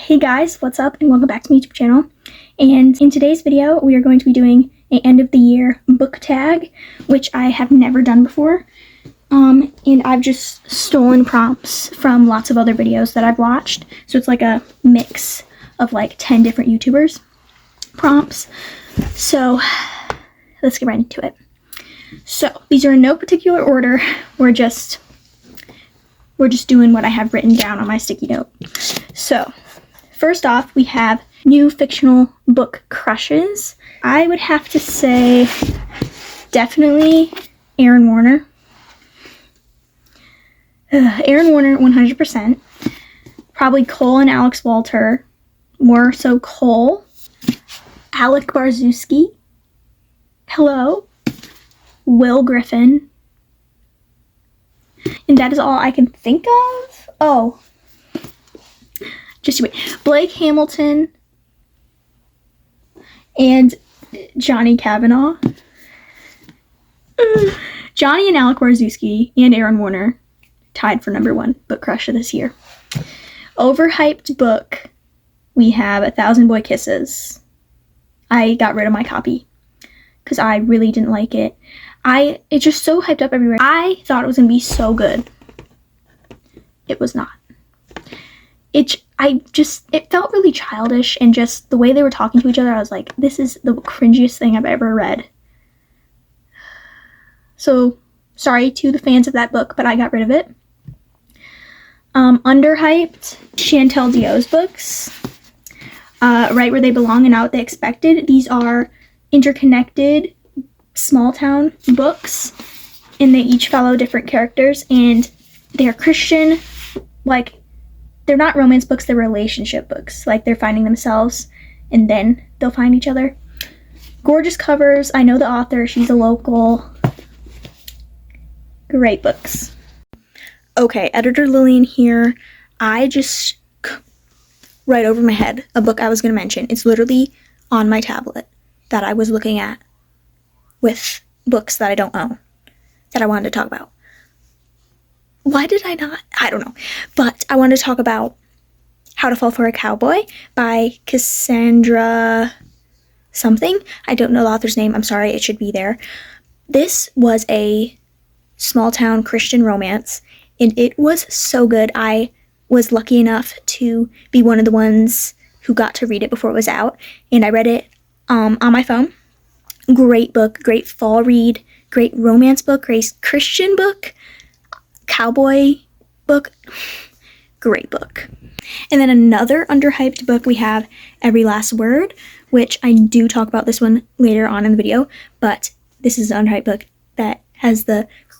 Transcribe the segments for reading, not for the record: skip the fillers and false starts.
Hey guys, what's up and welcome back to my YouTube channel. And in today's video, we are going to be doing an end of the year book tag, which I have never done before. And I've just stolen prompts from lots of other videos that I've watched. So it's like a mix of like 10 different YouTubers prompts. So let's get right into it. So these are in no particular order. We're just doing what I have written down on my sticky note. So first off, we have new fictional book crushes. I would have to say definitely Aaron Warner. Aaron Warner, 100%. Probably Cole and Alex Walter. More so Cole. Alec Barzewski. Hello. Will Griffin. And that is all I can think of. Oh. Just wait. Blake Hamilton and Johnny Kavanaugh. Johnny and Alec Barzewski and Aaron Warner tied for number 1 book crush of this year. Overhyped book, we have 1,000 Boy Kisses. I got rid of my copy because I really didn't like it. It's just so hyped up everywhere. I thought it was going to be so good. It was not. It felt really childish, and just the way they were talking to each other, I was like, this is the cringiest thing I've ever read. So, sorry to the fans of that book, but I got rid of it. Underhyped, Chantel Dio's books. Right Where They Belong and Not What They Expected. These are interconnected small town books, and they each follow different characters, and they're Christian, like, they're not romance books, they're relationship books. Like, they're finding themselves, and then they'll find each other. Gorgeous covers. I know the author. She's a local. Great books. Okay, Editor Lillian here. I just right over my head a book I was going to mention. It's literally on my tablet that I was looking at with books that I don't own that I wanted to talk about. Why did I not? I don't know. But I wanted to talk about How to Fall for a Cowboy by Cassandra something. I don't know the author's name. I'm sorry. It should be there. This was a small town Christian romance, and it was so good. I was lucky enough to be one of the ones who got to read it before it was out, and I read it on my phone. Great book. Great fall read. Great romance book. Great Christian book. Cowboy book. Great book. And then another underhyped book, we have Every Last Word, which I do talk about this one later on in the video, but this is an underhyped book that has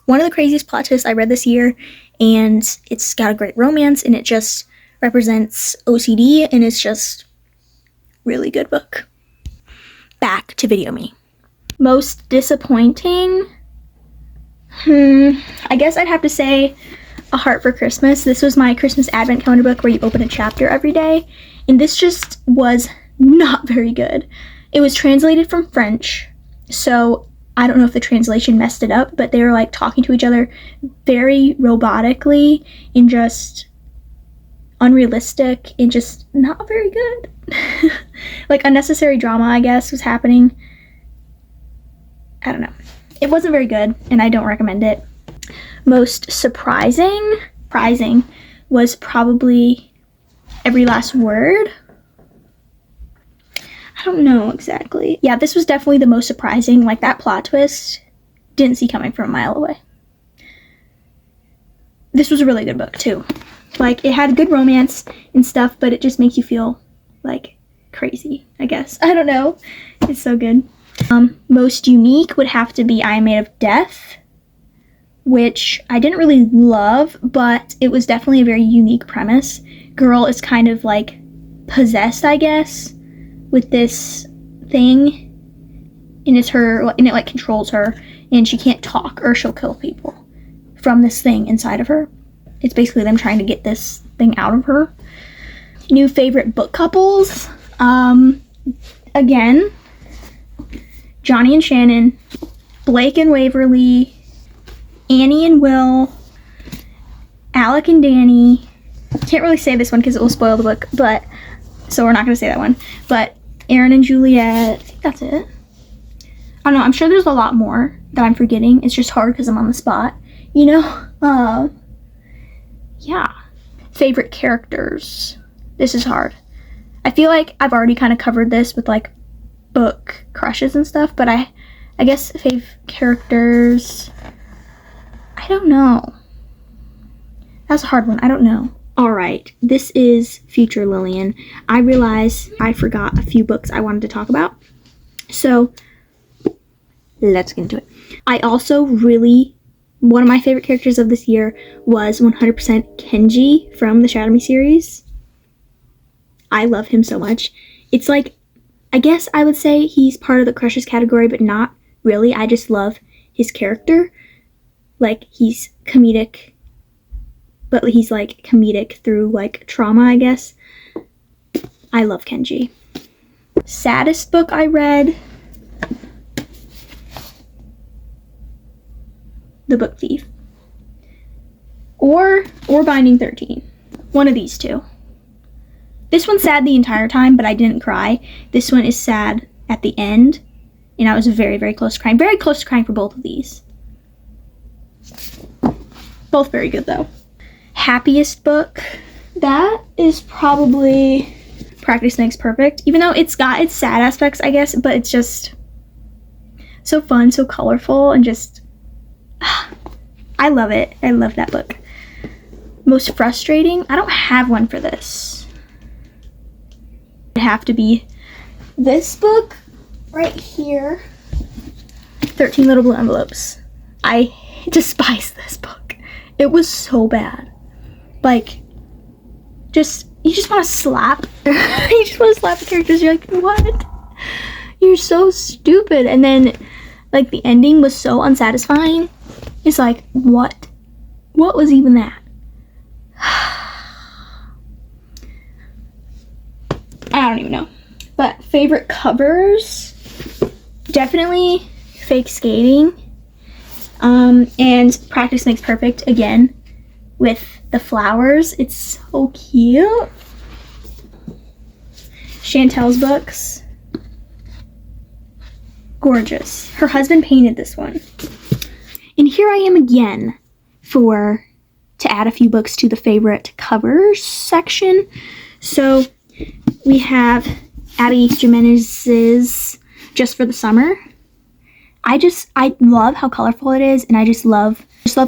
one of the craziest plot twists I read this year, and it's got a great romance, and it just represents OCD, and it's just really good book. Back to Video Me. Most disappointing? I guess I'd have to say A Heart for Christmas. This was my Christmas Advent calendar book where you open a chapter every day, and this just was not very good. It was translated from French, so I don't know if the translation messed it up, but they were like talking to each other very robotically and just unrealistic and just not very good. Like unnecessary drama, I guess, was happening. I don't know. It wasn't very good, and I don't recommend it. Most surprising was probably Every Last Word. I don't know exactly. Yeah, this was definitely the most surprising. Like, that plot twist, didn't see coming from a mile away. This was a really good book, too. Like, it had good romance and stuff, but it just makes you feel, like, crazy, I guess. I don't know. It's so good. Most unique would have to be I Am Made of Death, which I didn't really love, but it was definitely a very unique premise. Girl is kind of, like, possessed, I guess, with this thing, and it like controls her, and she can't talk or she'll kill people from this thing inside of her. It's basically them trying to get this thing out of her. New favorite book couples. Again, Johnny and Shannon, Blake and Waverly, Annie and Will, Alec and Danny. Can't really say this one because it will spoil the book, but so we're not going to say that one. But Aaron and Juliet, I think that's it. I don't know, I'm sure there's a lot more that I'm forgetting. It's just hard because I'm on the spot, you know? Yeah. Favorite characters. This is hard. I feel like I've already kind of covered this with like book crushes and stuff, but I guess fave characters, I don't know. That's a hard one. I don't know. All right, this is future Lillian. I realize I forgot a few books I wanted to talk about, so let's get into it. I also one of my favorite characters of this year was 100% Kenji from the Shadow Me series. I love him so much. It's like, I guess I would say he's part of the crushes category, but not really. I just love his character. Like, he's comedic, but he's like comedic through like trauma, I guess. I love Kenji. Saddest book I read, The Book Thief, or Binding 13. One of these two. This one's sad the entire time, but I didn't cry. This one is sad at the end, and I was very, very close to crying. Very close to crying for both of these. Both very good, though. Happiest book, that is probably Practice Makes Perfect. Even though it's got its sad aspects, I guess, but it's just so fun, so colorful, and just, I love it. I love that book. Most frustrating, I don't have one for this. It'd have to be this book right here, 13 Little Blue Envelopes. I despise this book. It was so bad. Like, you just want to slap. You just want to slap the characters. You're like, what? You're so stupid. And then, like, the ending was so unsatisfying. It's like, what? What was even that? I don't even know. But favorite covers, definitely Fake Skating, and Practice Makes Perfect again with the flowers. It's so cute. Chantel's books, gorgeous. Her husband painted this one. And here I am again to add a few books to the favorite covers section. So we have Abby Jimenez's Just for the Summer. I love how colorful it is, and I just love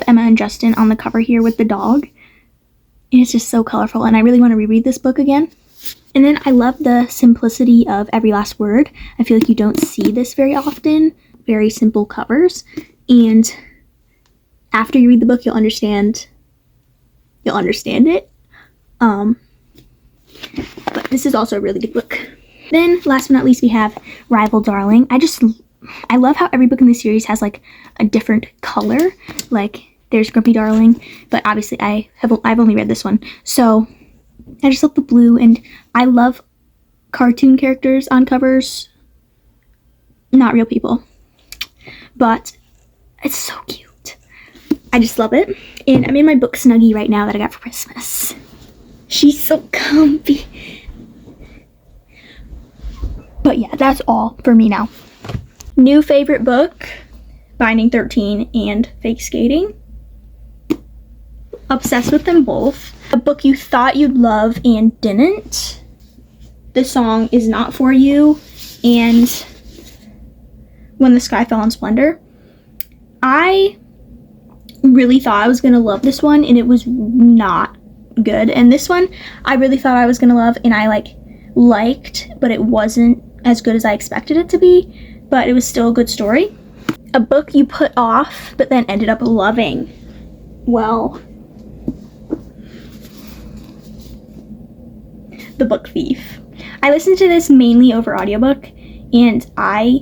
Emma and Justin on the cover here with the dog. And it's just so colorful, and I really want to reread this book again. And then I love the simplicity of Every Last Word. I feel like you don't see this very often. Very simple covers. And after you read the book, you'll understand it. But this is also a really good book. Then, last but not least, we have Rival Darling. I love how every book in the series has like a different color. Like, there's Grumpy Darling, but obviously I've only read this one. So I just love the blue, and I love cartoon characters on covers. Not real people, but it's so cute. I just love it. And I'm in my book Snuggie right now that I got for Christmas. She's so comfy. But yeah, that's all for me now. New favorite book, Binding 13 and Fake Skating. Obsessed with them both. A book you thought you'd love and didn't. The Song Is Not For You, and When the Sky Fell in Splendor. I really thought I was going to love this one, and it was not good. And this one, I really thought I was going to love, and I liked, but it wasn't as good as I expected it to be, but it was still a good story. A book you put off, but then ended up loving. Well, The Book Thief. I listened to this mainly over audiobook, and I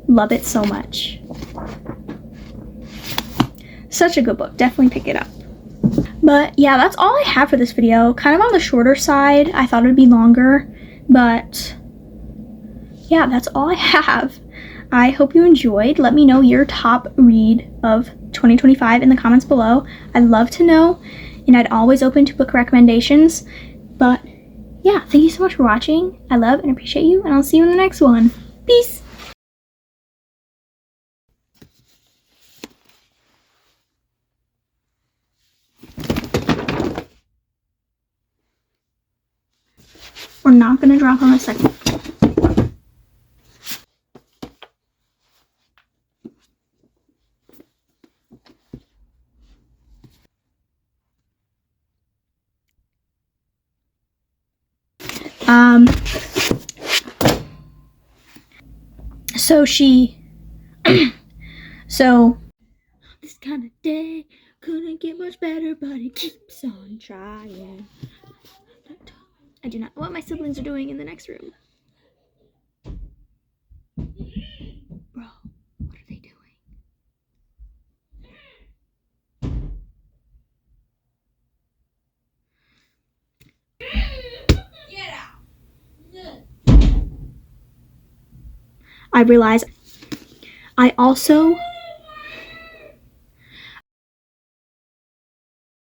love it so much. Such a good book. Definitely pick it up. But yeah, that's all I have for this video. Kind of on the shorter side. I thought it would be longer, but yeah, that's all I have. I hope you enjoyed. Let me know your top read of 2025 in the comments below. I'd love to know, and I'd always open to book recommendations. But yeah, thank you so much for watching. I love and appreciate you, and I'll see you in the next one. Peace. We're not gonna drop on a second. So this kind of day couldn't get much better, but it keeps on trying. I do not know what my siblings are doing in the next room. Bro, what are they doing? Get out. I realize I also